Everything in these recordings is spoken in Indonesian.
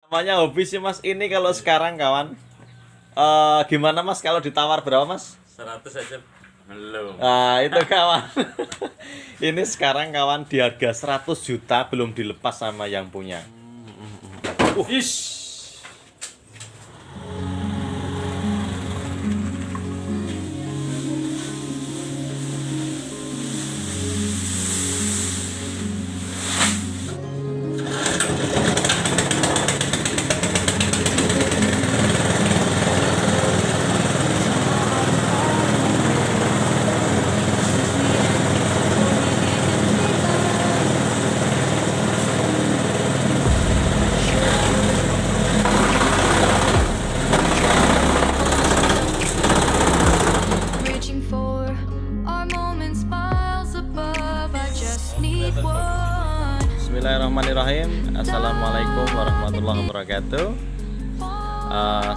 Namanya hobi sih Mas. Ini kalau sekarang kawan, gimana Mas kalau ditawar berapa Mas? 100 aja belum. Nah itu kawan. Ini sekarang kawan di harga 100 juta belum dilepas sama yang punya. Ish. Reaching for our moments miles above. I just need one. Bismillahirrahmanirrahim. Assalamualaikum warahmatullahi wabarakatuh.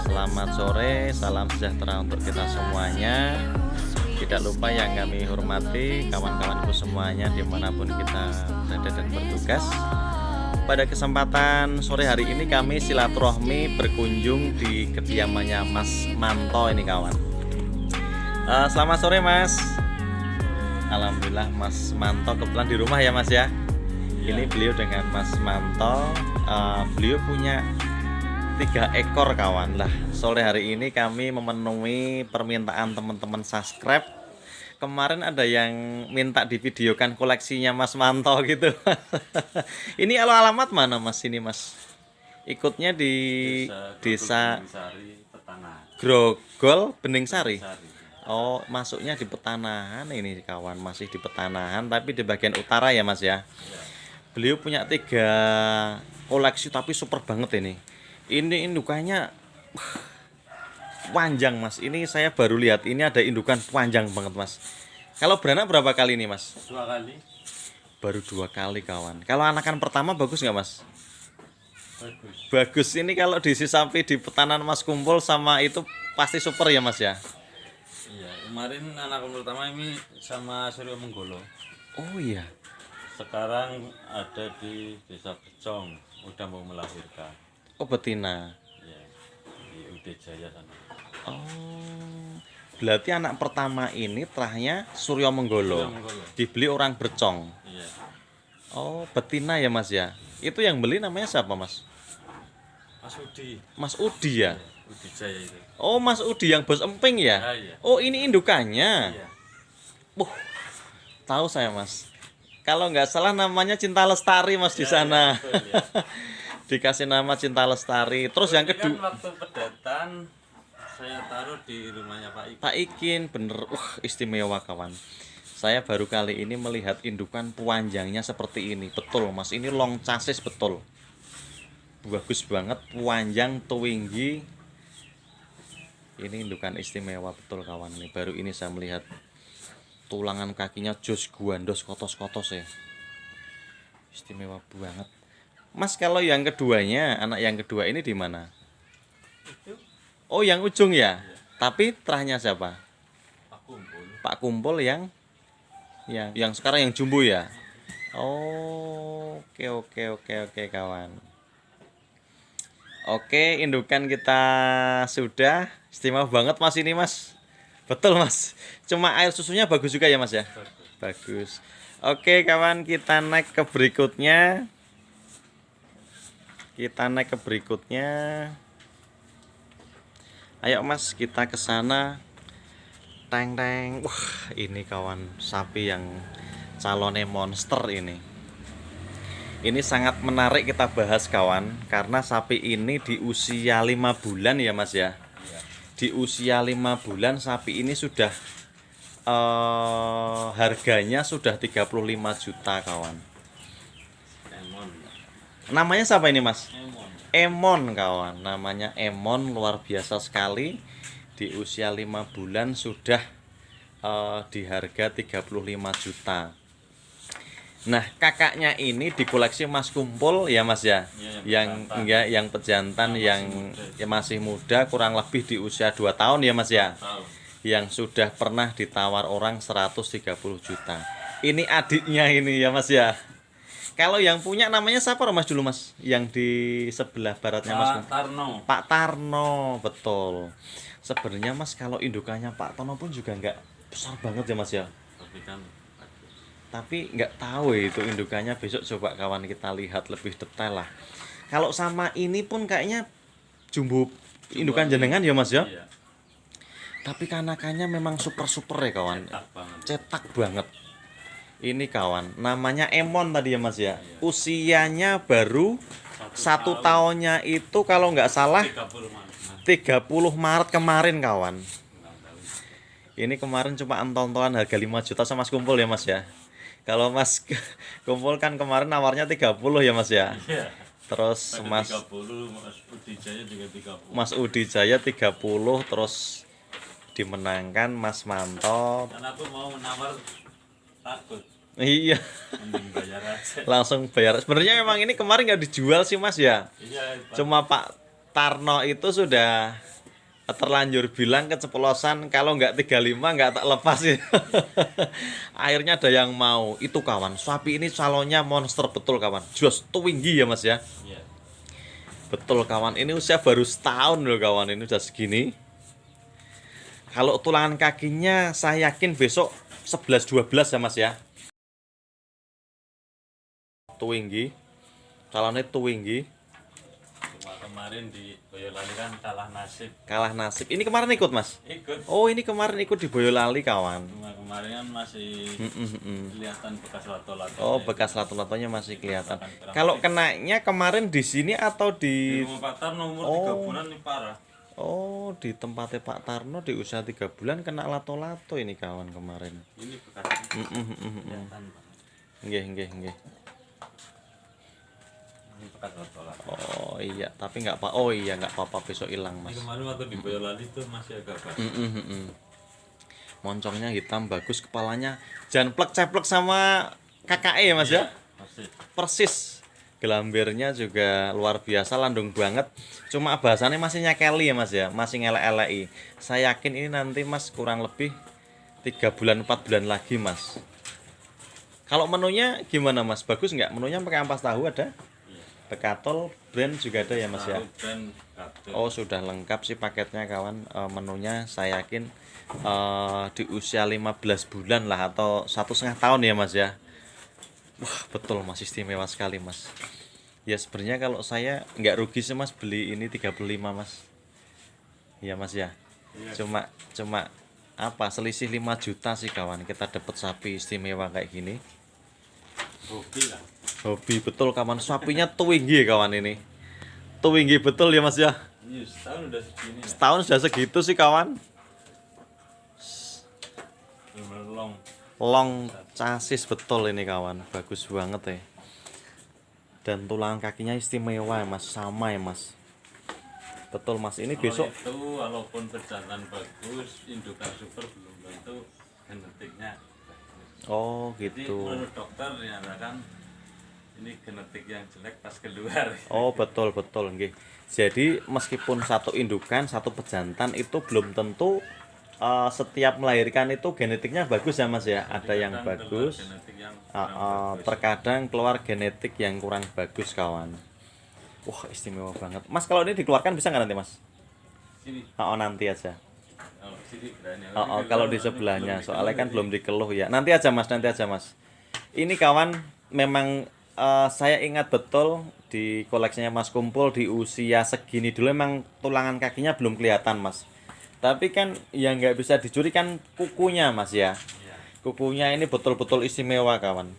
Selamat sore, salam sejahtera untuk kita semuanya. Tidak lupa yang kami hormati kawan-kawanku semuanya dimanapun kita berada dan bertugas. Pada kesempatan sore hari ini kami silaturahmi berkunjung di kediamannya Mas Manto ini kawan. Selamat sore Mas. Alhamdulillah Mas Manto kebetulan di rumah ya Mas ya. Ini beliau dengan Mas Manto. Beliau punya 3 ekor kawan lah. Sore hari ini kami memenuhi permintaan teman-teman subscribe. Kemarin ada yang minta divideokan koleksinya Mas Manto gitu. Ini alamat mana Mas ini Mas? Ikutnya di desa Sari Petana. Grogol Bening Sari. Sari. Oh, masuknya di Petanahan ini kawan, masih di Petanahan tapi di bagian utara ya Mas ya. Beliau punya 3 koleksi tapi super banget ini. Ini indukannya panjang Mas. Ini saya baru lihat ini ada indukan panjang banget Mas. Kalau beranak berapa kali nih Mas? 2 kali. Baru 2 kali kawan. Kalau anakan pertama bagus nggak Mas? Bagus. Bagus. Ini kalau diisi sapi di petanan Mas kumpul sama itu pasti super ya Mas ya. Iya, kemarin anak pertama ini sama Suryo Menggolo. Oh iya. Sekarang ada di Desa Becong, udah mau melahirkan. Oh betina. Iya, di UD Jaya sana. Oh. Berarti anak pertama ini terahnya Suryo Menggolo. Suryo Menggolo. Dibeli orang Bercong. Iya. Oh, betina ya Mas ya. Itu yang beli namanya siapa Mas? Mas Udi. Mas Udi ya. UD Jaya itu. Oh, Mas Udi yang bos emping ya. Ah, iya. Oh, ini indukannya. Iya. Tahu saya Mas. Kalau nggak salah namanya Cinta Lestari Mas di sana. Betul, ya. Dikasih nama Cinta Lestari. Terus yang Ini kan kedua waktu pedatan saya taruh di rumahnya Pak Ibu. Pak Ikin bener, istimewa kawan. Saya baru kali ini melihat indukan panjangnya seperti ini. Betul Mas, ini long chassis betul. Bagus banget, panjang, tinggi. Ini indukan istimewa betul kawan. Ini baru ini saya melihat tulangan kakinya jos guandos kotos-kotos ya. Istimewa banget. Mas kalau yang keduanya, anak yang kedua ini di mana? Itu Oh, yang ujung ya. Tapi terahnya siapa? Pak Kumpul. Pak Kumpul yang sekarang yang jumbo ya. Oh, oke kawan. Oke, indukan kita sudah istimewa banget Mas ini Mas. Betul Mas. Cuma air susunya bagus juga ya Mas ya. Bagus. Oke kawan, kita naik ke berikutnya. Ayo Mas, kita ke sana. Teng teng. Wah, ini kawan sapi yang calonnya monster ini. Ini sangat menarik kita bahas kawan, karena sapi ini di usia 5 bulan ya Mas ya. Di usia 5 bulan sapi ini sudah harganya sudah 35 juta kawan. Emon. Namanya siapa ini Mas? Emon. Emon kawan, namanya Emon, luar biasa sekali. Di usia 5 bulan sudah di harga 35 juta. Nah, kakaknya ini dikoleksi Mas Kumpul ya Mas ya. Yang pejantan yang masih muda, kurang lebih di usia 2 tahun ya Mas ya. Tahu. Yang sudah pernah ditawar orang 130 juta. Ini adiknya ini ya Mas ya. Kalau yang punya namanya siapa Mas dulu Mas? Yang di sebelah baratnya Mas. Pak Tarno. Pak Tarno, betul. Sebenarnya Mas kalau indukannya Pak Tarno pun juga nggak besar banget ya Mas ya. Tapi kan bagus. Tapi nggak tahu itu indukannya, besok coba kawan kita lihat lebih detail lah. Kalau sama ini pun kayaknya jumbo indukan jenengan ya Mas ya. Iya, Tapi kanakannya memang super ya kawan. cetak banget. Cetak banget. Ini kawan, namanya Emon tadi ya Mas ya. Usianya baru 1 tahunnya itu kalau nggak salah 30 Mas. 30 Maret kemarin kawan. Ini kemarin cuma entol-entolan harga 5 juta sama Mas Kumpul ya Mas ya. Kalau Mas Kumpul kan kemarin nawarnya 30 ya Mas ya. Iya. Terus Ada Mas 30, Mas Udi Jaya juga 30. Mas Udi Jaya 30, terus dimenangkan Mas Manto. Karena aku mau menawar takut. Iya, Mending bayar aja. langsung bayar. Sebenarnya memang ini kemarin nggak dijual sih Mas ya. Iya, Pak. Cuma Pak Tarno itu sudah terlanjur bilang keceplosan kalau nggak 35 nggak tak lepas ya. Akhirnya ada yang mau. Itu kawan, sapi ini calonnya monster betul kawan. Jos tinggi ya Mas ya. Iya. Betul kawan, ini usia baru setahun loh kawan, ini udah segini. Kalau tulangan kakinya saya yakin besok 11-12 ya Mas ya. Tinggi. Calonnya tinggi. Cuma kemarin di Boyolali kan kalah nasib. Kalah nasib. Ini kemarin ikut Mas. Ikut. Oh, ini kemarin ikut di Boyolali kawan. Cuma kemarin kan masih kelihatan bekas lato-lato. Oh, bekas lato-latonya masih kelihatan. Kalau kenanya kemarin di sini atau Di di rumah Pak Tarno umur Oh. 3 bulan ini parah. Oh, di tempatnya Pak Tarno di usia 3 bulan kena lato-lato ini kawan kemarin. Ini bekasnya kelihatan banget. Nggih. Ini bekas lato-lato. Oh iya, tapi nggak apa. Oh iya, nggak apa-apa besok hilang Ini Mas. kemarin waktu di Boyolali tuh masih agak basah. Moncongnya hitam bagus, kepalanya jangan plek-ceplek sama KKE ya Mas ya. Masih. Persis. Gelambirnya juga luar biasa, landung banget. Cuma bahasannya masih nyekeli ya Mas ya, masih ngelek-eleki. Saya yakin ini nanti Mas kurang lebih 3 bulan 4 bulan lagi Mas. Kalau menunya gimana Mas? Bagus nggak? Menunya pakai ampas tahu ada? Iya. Bekatol brand juga ada ya Mas ya? Tahu dan kabel. Oh sudah lengkap sih paketnya kawan. Menunya saya yakin di usia 15 bulan lah atau 1,5 tahun ya Mas ya. Wah betul Mas, istimewa sekali Mas. Ya sebenarnya kalau saya nggak rugi sih Mas beli ini 35 Mas. Iya Mas ya. Iya. Cuma apa selisih 5 juta sih kawan, kita dapat sapi istimewa kayak gini. Hobi lah. Hobi betul kawan, sapinya tinggi kawan ini. Tinggi betul ya Mas ya. Ini setahun udah segini lah. Setahun sudah segitu sih kawan. Bener long. Long chassis betul ini kawan, bagus banget ya. Dan tulang kakinya istimewa ya Mas, sama ya Mas. Betul Mas, ini Kalau besok itu walaupun berjantan bagus, indukan super belum tentu genetiknya bagus. oh Jadi gitu. menurut dokter dinyatakan ini genetik yang jelek pas keluar. Oh betul nggih. Jadi meskipun satu indukan, satu pejantan itu belum tentu setiap melahirkan itu genetiknya bagus ya Mas ya. Ada yang Kadang keluar bagus, genetik yang kurang bagus. terkadang keluar genetik yang kurang bagus kawan. Wah istimewa banget. Mas kalau ini dikeluarkan bisa nggak nanti Mas? Sini. Oh nanti aja. Kalau sini berani. Kalau di sebelahnya, soalnya kan belum dikeluh ya. Nanti aja Mas. Ini kawan memang saya ingat betul di koleksinya Mas Kumpul di usia segini dulu emang tulangan kakinya belum kelihatan Mas. Tapi kan yang nggak bisa dicuri kan kukunya Mas ya. Iya. Kukunya ini betul-betul istimewa kawan.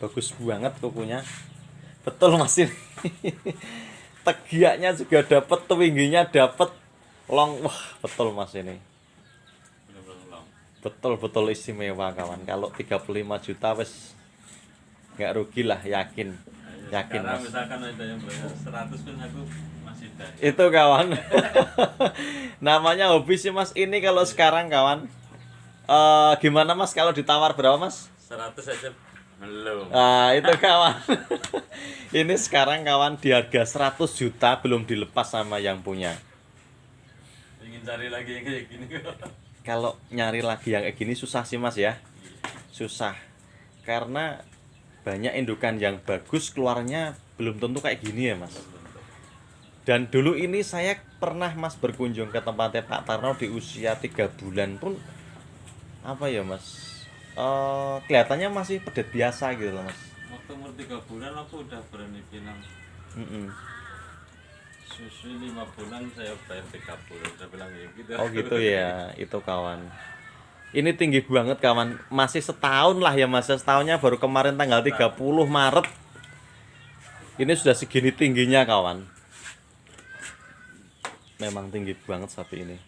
Bagus banget kukunya. Betul Mas ini. Tegiaknya juga dapat, tingginya dapat. Long, wah betul Mas ini. Bener-bener long. Betul istimewa kawan. Kalau 35 juta wes nggak rugi lah, yakin Sekarang Mas. misalkan ada yang bayar 100 pun aku masih dah. Itu kawan. Namanya hobi sih Mas. Ini kalau sekarang kawan, gimana Mas kalau ditawar berapa Mas? 100 aja belum. Nah itu kawan. Ini sekarang kawan di harga 100 juta belum dilepas sama yang punya. Ingin cari lagi yang kayak gini. Kalau nyari lagi yang kayak gini susah sih Mas ya. Susah. Karena banyak indukan yang bagus keluarnya belum tentu kayak gini ya mas. Dan dulu ini saya pernah mas berkunjung ke tempatnya Pak Tarno di usia 3 bulan pun apa ya mas, kelihatannya masih pedet biasa gitu loh mas. Waktu umur 3 bulan aku udah berani bilang Mm-mm. susu 5 bulan saya bayar 3 bulan, udah bilang gitu. Oh gitu ya, itu kawan. Ini tinggi banget kawan, masih setahun lah ya mas, setahunnya baru kemarin tanggal 30 Maret. Ini sudah segini tingginya kawan. Memang tinggi banget sapi ini.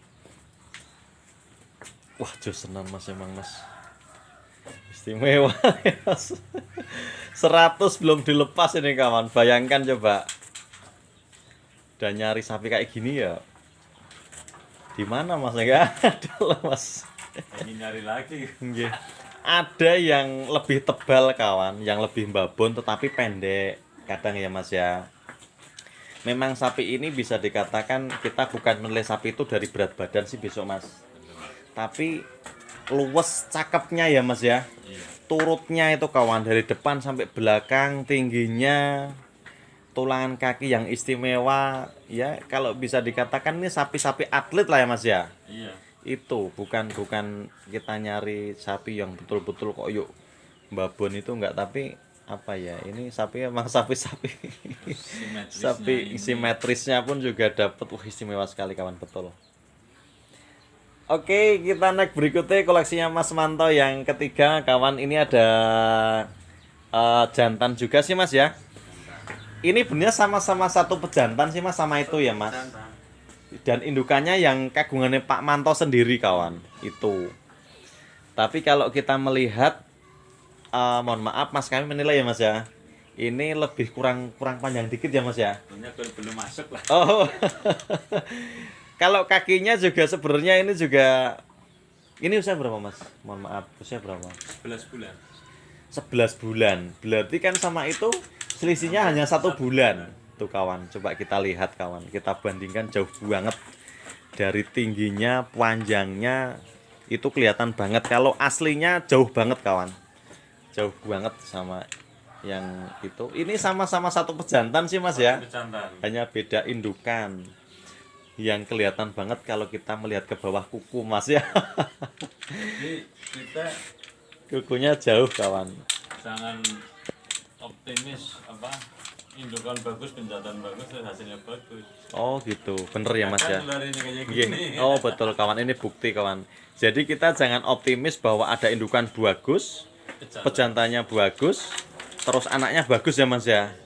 Wah josenan mas emang mas. Istimewa ya mas. 100 belum dilepas ini kawan, bayangkan coba. Dan nyari sapi kayak gini ya. Di mana mas? Enggak ada lah mas. Ingin nyari lagi. Nggih. Ada yang lebih tebal kawan, yang lebih babon tetapi pendek kadang ya mas ya. Memang sapi ini bisa dikatakan kita bukan menilai sapi itu dari berat badan sih besok mas, tapi luwes cakepnya ya mas ya. Turutnya itu kawan, dari depan sampai belakang, tingginya, tulangan kaki yang istimewa ya. Kalau bisa dikatakan ini sapi-sapi atlet lah ya mas ya. Iya. Itu bukan kita nyari sapi yang betul-betul kok yuk babon itu enggak, tapi apa ya, ini sapi emang sapi-sapi sapi simetrisnya pun juga dapat. Wah istimewa sekali kawan, betul. Oke, kita naik berikutnya koleksinya Mas Manto yang ketiga kawan. Ini ada jantan juga sih mas ya. Ini benernya sama-sama satu pejantan sih mas, sama itu ya mas. Dan indukannya yang kagungannya Pak Manto sendiri kawan itu. Tapi kalau kita melihat, mohon maaf mas, kami menilai ya mas ya, ini lebih kurang panjang dikit ya mas ya. Belum masuk lah. Oh. Kalau kakinya juga sebenarnya ini juga, ini usia berapa mas? Mohon maaf, usia berapa? 11 bulan. 11 bulan. Berarti kan sama itu selisihnya hanya 1 bulan. Tuh kawan, coba kita lihat kawan, kita bandingkan jauh banget dari tingginya, panjangnya itu kelihatan banget. Kalau aslinya jauh banget kawan, jauh banget sama yang itu. Ini sama-sama satu pejantan sih mas ya, Pejantan. hanya beda indukan. Yang kelihatan banget kalau kita melihat ke bawah kuku mas ya. Jadi kita Kukunya jauh kawan. jangan optimis apa indukan bagus, penjantan bagus, dan hasilnya bagus. Oh gitu, bener ya mas ya. Kan ini kayak Iya. gini. Oh betul kawan, ini bukti kawan. Jadi kita jangan optimis bahwa ada indukan bagus, pejantannya bagus, terus anaknya bagus ya mas ya.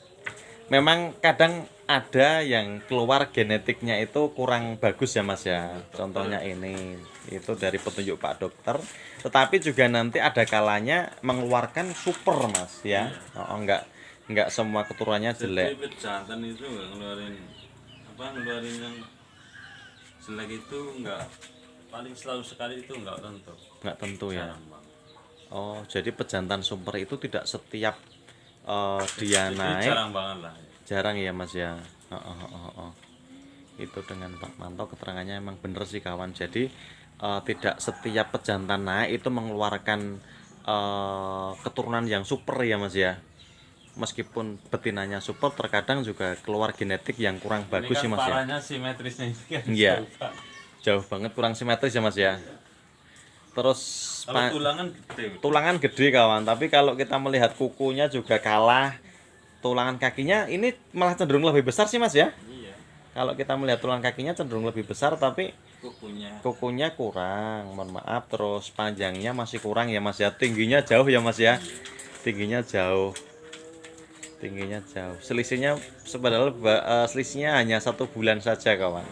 Memang kadang ada yang keluar genetiknya itu kurang bagus ya mas ya. Contohnya ini, itu dari petunjuk Pak Dokter. Tetapi juga nanti ada kalanya mengeluarkan super mas ya. Oh, enggak semua keturunannya jelek. Jadi pejantan itu nggak ngeluarin yang jelek itu, nggak, paling selalu sekali itu nggak tentu. Nggak tentu ya. Jarang banget. Oh, jadi pejantan super itu tidak setiap dia Jadi naik. jarang banget lah. Jarang ya mas ya. Itu dengan Pak Manto keterangannya emang bener sih kawan. Jadi tidak setiap pejantan naik itu mengeluarkan keturunan yang super ya mas ya. Meskipun betinanya super, terkadang juga keluar genetik yang kurang bagus Ini kan sih mas ya. parahnya simetrisnya ini kan Iya. jauh, Pak. Jauh banget, kurang simetris ya mas ya. Terus Kalau tulangan gede. tulangan gede kawan, tapi kalau kita melihat kukunya juga kalah. Tulangan kakinya ini malah cenderung lebih besar sih mas ya. Iya. Kalau kita melihat tulang kakinya cenderung lebih besar, tapi kukunya kurang, mohon maaf. Terus panjangnya masih kurang ya mas ya. Tingginya jauh ya mas ya. Tingginya jauh. Selisihnya padahal selisihnya hanya 1 bulan saja kawan.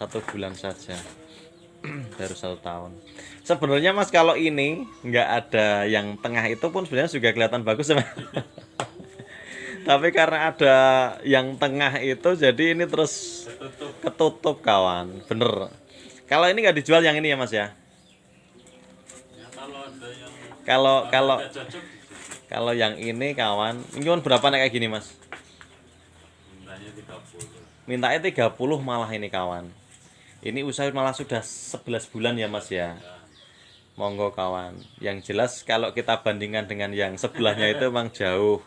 1 bulan saja. Baru 1 tahun. Sebenarnya mas kalau ini nggak ada yang tengah itu pun sebenarnya juga kelihatan bagus ya mas. Tapi karena ada yang tengah itu, jadi ini terus ketutup kawan. Bener. Kalau ini nggak dijual yang ini ya mas ya. Ya, kalau ada yang Kalau nggak cocok, kalau yang ini kawan, ini berapa nek kayak gini mas? mintanya 30. Mintanya 30 malah ini kawan. Ini usia malah sudah 11 bulan ya mas ya. Monggo kawan. Yang jelas kalau kita bandingkan dengan yang sebelahnya itu memang jauh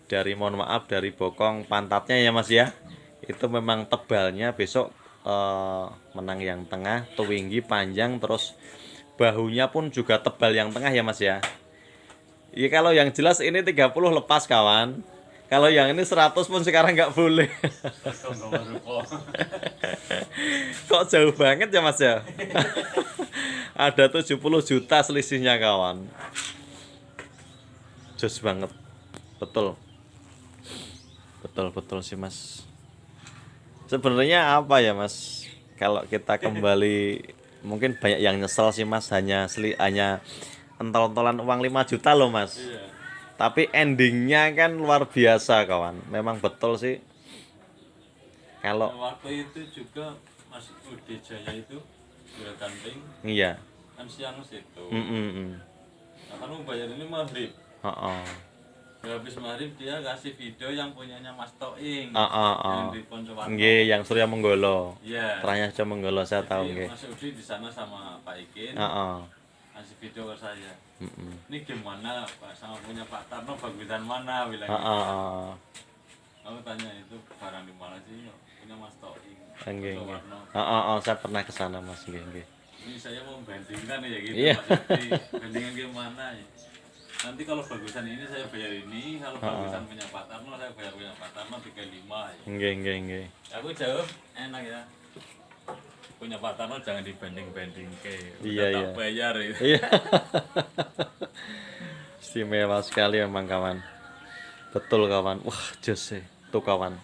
dari, mohon maaf, dari bokong pantatnya ya Mas ya. Itu memang tebalnya. Besok menang yang tengah, tinggi panjang, terus bahunya pun juga tebal yang tengah ya Mas ya. Iya, kalau yang jelas ini 30 lepas kawan. Kalau yang ini 100 pun sekarang nggak boleh. Kok jauh banget ya Mas ya? Ada 70 juta selisihnya kawan. Jos banget. Betul. Betul sih Mas. Sebenarnya apa ya Mas? Kalau kita kembali, mungkin banyak yang nyesel sih Mas, hanya entol-entolan uang 5 juta loh Mas. Iya. Tapi endingnya kan luar biasa kawan. Memang betul sih. Kalau Waktu itu juga Mas Udi Jaya itu jual kanting iya. kan siang situ. Mm. Nah, kan bayar ini maghrib. Heeh. Habis maghrib dia kasih video yang punyanya Mas Toing. Heeh. Yang di Poncowarno. Nggih, yang Surya Menggolo. Iya. Teranya Surya Menggolo saya tahu Jadi nggih. Mas Udi di sana sama Pak Ikin. Heeh. Kasih video ke saya. Heeh. Ini gimana Pak, sama punya Pak Tarno bagusan mana bilang. Heeh. Aku tanya itu barang di mana sih? Punya Mas Toing. Nggih. Poncowarno. Heeh, saya pernah ke sana Mas, nggih. Ini saya mau bandingkan ya gitu Iya. Mas Udi. Bandingkan gimana ya? Nanti kalau bagusan ini saya bayar ini, kalau bagusan punya Pak Tarno saya bayar punya Pak Tarno 35 ya. Nggih. Aku jawab enak ya. Punya Pak Tarno jangan dibanding-banding ke. Iya, Tak iya. bayar ya. Iya. Istimewa sekali memang kawan. Betul kawan. Wah, jos sih. Tuh kawan.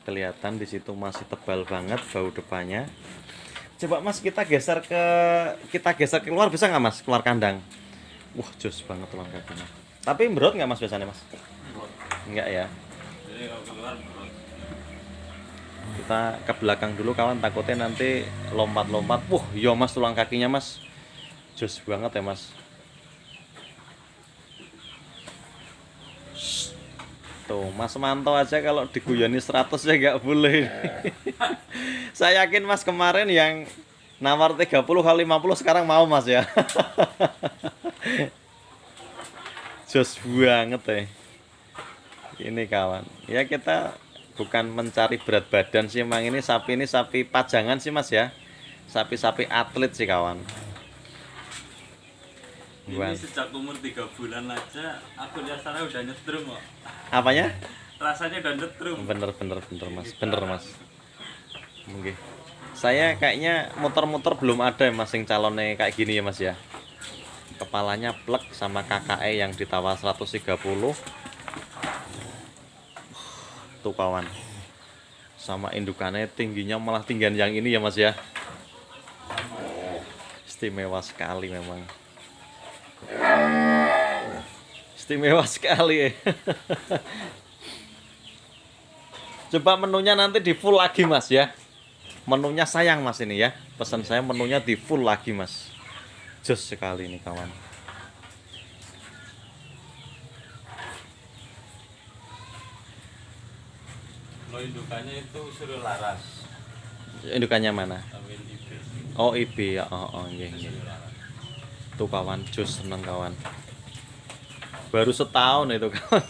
Kelihatan di situ masih tebal banget bau depannya. Coba Mas kita geser keluar, bisa nggak Mas? Keluar kandang. Wah, jos banget tulang kakinya. Tapi berot nggak Mas biasanya Mas? Enggak ya. Jadi kalau keluar menurut Kita ke belakang dulu kawan, takutnya nanti lompat-lompat. Wah, iya Mas tulang kakinya Mas. Jos banget ya Mas. Tuh, Mas Manto aja kalau diguyoni 100 ya nggak boleh. Saya yakin Mas kemarin yang nawar 30 kali 50 sekarang mau Mas ya. Jos banget ya. Ini kawan. Ya kita bukan mencari berat badan sih, emang ini sapi pajangan sih Mas ya. Sapi-sapi atlet sih kawan. ini sejak umur 3 bulan aja aku lihat sana udah nyetrum kok. Apanya? Rasanya udah nyetrum. Bener Mas. Bener Mas. Mungkin. Saya kayaknya motor-motor belum ada Mas yang calonnya kayak gini ya Mas ya. Kepalanya plek sama KKE yang ditawar 130. Tuh kawan. Sama indukannya tingginya malah tinggian yang ini ya Mas ya. Istimewa sekali memang. Istimewa sekali. Coba menunya nanti di full lagi Mas ya. Menunya sayang Mas ini ya. Pesan saya menunya di full lagi Mas. Jos sekali ini kawan. Kalau indukannya itu suruh laras. Indukannya mana? Ambil ibu. Oh IB ya. Oh nggih. Tuh kawan, jos seneng kawan. Baru setahun itu kawan.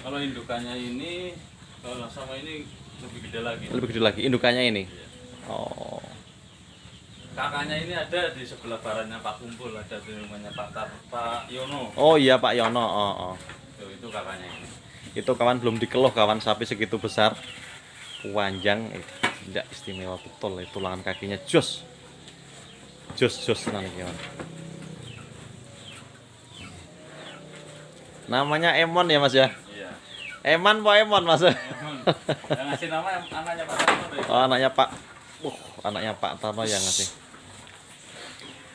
Kalau indukannya ini kalau sama ini lebih gede lagi. Lebih gede lagi indukannya ini. Iya. Oh. Kakaknya ini ada di sebelah baratnya Pak Kumpul, ada di rumahnya Pak Yono. Oh iya Pak Yono. Oh. Tuh, itu kakaknya ini. Itu kawan belum dikeluh kawan, sapi segitu besar. Panjang, tidak istimewa betul itu, tulangan kakinya jos. Jos tenan kawan. Namanya Emon ya Mas ya? Iya. Emon Mas? Yang ngasih nama anaknya Pak Tarno deh. Oh, anaknya Pak Tarno yang ngasih.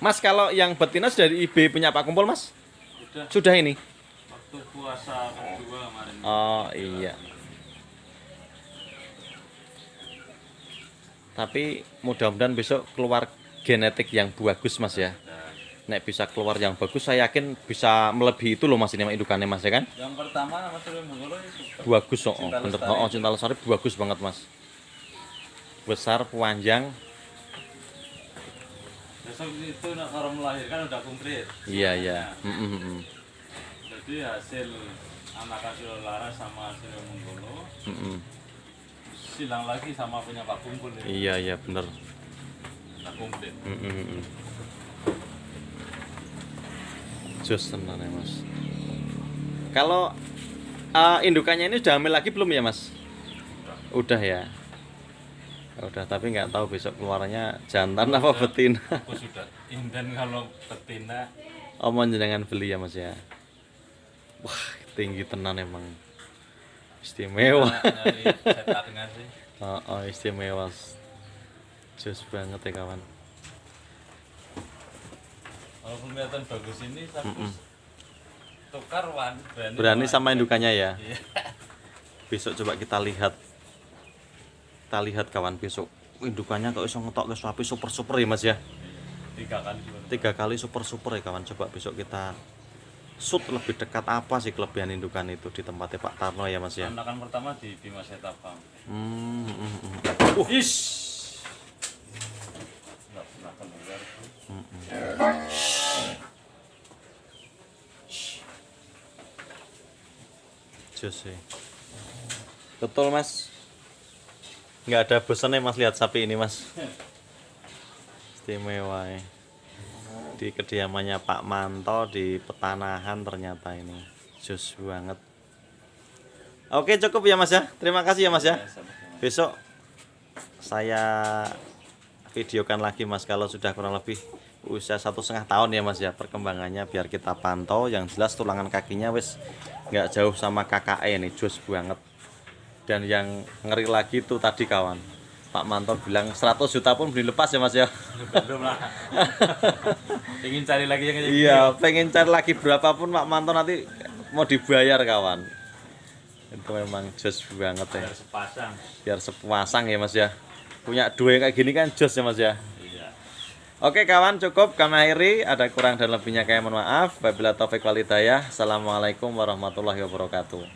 Mas, kalau yang betina sudah di IB punya Pak Kumpul Mas? Sudah ini? Waktu puasa kedua kemarin. Oh iya. Tapi mudah-mudahan besok keluar genetik yang bagus Mas ya. Nek bisa keluar yang bagus, saya yakin bisa melebihi itu loh Mas ini indukannya Mas ya kan? Yang pertama Mas Surya Menggolo itu Bagus Cinta bener. Lestari. Cinta Lestari bagus banget Mas. Besar, panjang. besok itu nak kalau melahirkan udah komplit. Iya iya. Jadi hasil anak hasil laras sama hasil menggolo silang lagi sama punya Pak Kumpul ini. Iya iya bener. Udah komplit. Jos tenan ya mas. Kalau indukannya ini udah hamil lagi belum ya mas? Udah ya. Udah, tapi nggak tahu besok keluarnya jantan apa betina. Aku sudah inden kalau betina. Omong jangan beli ya mas ya. Wah tinggi tenan emang. Istimewa. Nyari cetak dengan sih. Istimewa. Jos banget ya kawan. Walaupun kelihatan bagus ini tapi tukar Berani sama indukannya ya. Iya. Besok coba kita lihat. Kita lihat kawan besok. Indukannya kok iso ngetok ke sapi super ya mas ya. 3 kali juga. 3 kali super ya kawan. Coba besok kita shoot lebih dekat apa sih kelebihan indukan itu di tempatnya Pak Tarno ya mas ya. Anakan pertama di Bima Setapang. Ish. Nggak pernah keluar. Jos sih. Betul mas. Nggak ada bosannya mas lihat sapi ini mas. Istimewa ya. Di kediamannya Pak Manto di Petanahan ternyata ini. Jos banget. Oke cukup ya mas ya. Terima kasih ya mas ya. Besok saya videokan lagi mas kalau sudah kurang lebih usia 1,5 tahun ya mas ya perkembangannya biar kita pantau. Yang jelas tulangan kakinya wis nggak jauh sama KKE ini, jos banget. Dan yang ngeri lagi tuh tadi kawan Pak Manto bilang 100 juta pun beli lepas ya mas ya. Belum lah. Ingin cari lagi yang kayak Iya pengen cari lagi berapapun Pak Manto nanti mau dibayar kawan. Itu memang jos banget ya. biar sepasang. Biar sepasang ya mas ya. Punya dua kayak gini kan jos ya mas ya. Iya. Oke kawan cukup kami akhiri. Ada kurang dan lebihnya kami mohon maaf. Wabillahi taufik wal hidayah. Assalamualaikum warahmatullahi wabarakatuh.